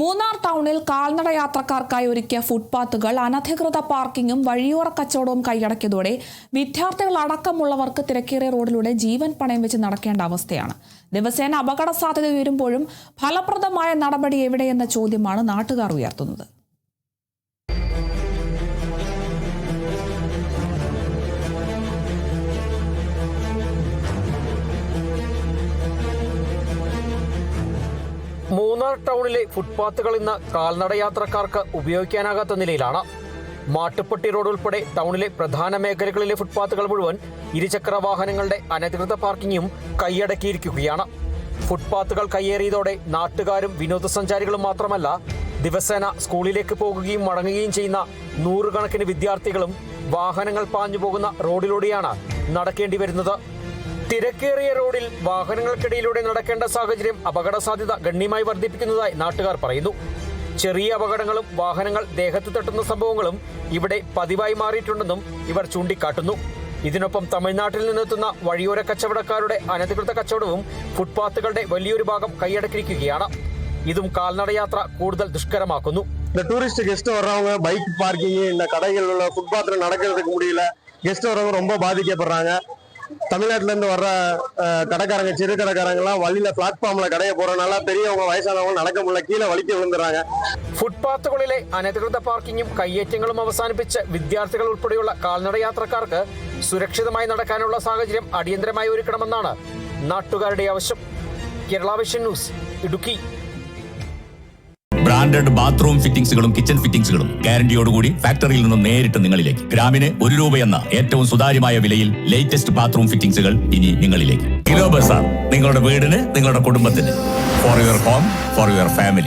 മൂന്നാർ ടൗണിൽ കാൽനട യാത്രക്കാർക്കായി ഒരുക്കിയ ഫുട്പാത്തുകൾ അനധികൃത പാർക്കിങ്ങും വഴിയോര കച്ചവടവും കൈയടക്കിയതോടെ വിദ്യാർത്ഥികൾ അടക്കമുള്ളവർക്ക് തിരക്കേറിയ റോഡിലൂടെ ജീവൻ പണയം വെച്ച് നടക്കേണ്ട അവസ്ഥയാണ്. ദിവസേന അപകട സാധ്യത ഉയരുമ്പോഴും ഫലപ്രദമായ നടപടി എവിടെയെന്ന ചോദ്യമാണ് നാട്ടുകാർ ഉയർത്തുന്നത്. മൂന്നാർ ടൗണിലെ ഫുട്പാത്തുകൾ ഇന്ന് കാൽനട യാത്രക്കാർക്ക് ഉപയോഗിക്കാനാകാത്ത നിലയിലാണ്. മാട്ടുപ്പെട്ടി റോഡ് ഉൾപ്പെടെ ടൗണിലെ പ്രധാന മേഖലകളിലെ ഫുട്പാത്തുകൾ മുഴുവൻ ഇരുചക്ര വാഹനങ്ങളുടെ അനധികൃത പാർക്കിങ്ങും കൈയടക്കിയിരിക്കുകയാണ്. ഫുട്പാത്തുകൾ കയ്യേറിയതോടെ നാട്ടുകാരും വിനോദസഞ്ചാരികളും മാത്രമല്ല, ദിവസേന സ്കൂളിലേക്ക് പോകുകയും മടങ്ങുകയും ചെയ്യുന്ന നൂറുകണക്കിന് വിദ്യാർത്ഥികളും വാഹനങ്ങൾ പാഞ്ഞു പോകുന്ന റോഡിലൂടെയാണ് നടക്കേണ്ടി വരുന്നത്. തിരക്കേറിയ റോഡിൽ വാഹനങ്ങൾക്കിടയിലൂടെ നടക്കേണ്ട സാഹചര്യം അപകട സാധ്യത ഗണ്യമായി വർദ്ധിപ്പിക്കുന്നതായി നാട്ടുകാർ പറയുന്നു. ചെറിയ അപകടങ്ങളും വാഹനങ്ങൾ ദേഹത്ത് തട്ടുന്ന സംഭവങ്ങളും ഇവിടെ പതിവായി മാറിയിട്ടുണ്ടെന്നും ഇവർ ചൂണ്ടിക്കാട്ടുന്നു. ഇതിനൊപ്പം തമിഴ്നാട്ടിൽ നിന്നെത്തുന്ന വഴിയോര കച്ചവടക്കാരുടെ അനധികൃത കച്ചവടവും ഫുട്പാത്തുകളുടെ വലിയൊരു ഭാഗം കൈയടക്കിയിരിക്കുകയാണ്. ഇതും കാൽനടയാത്ര കൂടുതൽ ദുഷ്കരമാക്കുന്നു. இந்த டூரிஸ்ட் கெஸ்ட் வர்றவங்க பைக் பார்க்கிங் இந்த கடைகள் உள்ள ஃபுட்பாத்தில் நடக்கிறதுக்கு முடியல. கெஸ்ட் வர்றவங்க ரொம்ப பாதிக்கப்படுறாங்க. தமிழ்நாட்டில இருந்து வர்ற கடைக்காரங்க, சிறு கடைக்காரங்கலாம் வழியில பிளாட்ஃபார்ம்ல கடைய போறதுனால பெரியவங்க வயசானவங்க நடக்க முடியல, கீழே வலிக்க விழுந்துறாங்க. ഫുട്പാത്തുകളിലെ അനധികൃത പാർക്കിങ്ങും കയ്യേറ്റങ്ങളും അവസാനിപ്പിച്ച് വിദ്യാർത്ഥികൾ ഉൾപ്പെടെയുള്ള കാൽനട യാത്രക്കാർക്ക് സുരക്ഷിതമായി നടക്കാനുള്ള സാഹചര്യം അടിയന്തരമായി ഒരുക്കണമെന്നാണ് നാട്ടുകാരുടെ ആവശ്യം. Kerala vision news, Idukki. Branded bathroom ഫിറ്റിംഗ്സുകളും കിച്ചൺ ഫിറ്റിംഗ്സുകളും ഗ്യാരണ്ടിയോടുകൂടി ഫാക്ടറിയിൽ നിന്നും നേരിട്ട് നിങ്ങളിലേക്ക്. ഗ്രാമിന് ₹1 എന്ന ഏറ്റവും സുതാര്യമായ വിലയിൽ ലേറ്റസ്റ്റ് ബാത്റൂം ഫിറ്റിംഗ്സുകൾ ഇനി നിങ്ങളിലേക്ക്. കിലോ ബസാർ, നിങ്ങളുടെ വീടിന്, നിങ്ങളുടെ കുടുംബത്തിന്. For your home, for your family.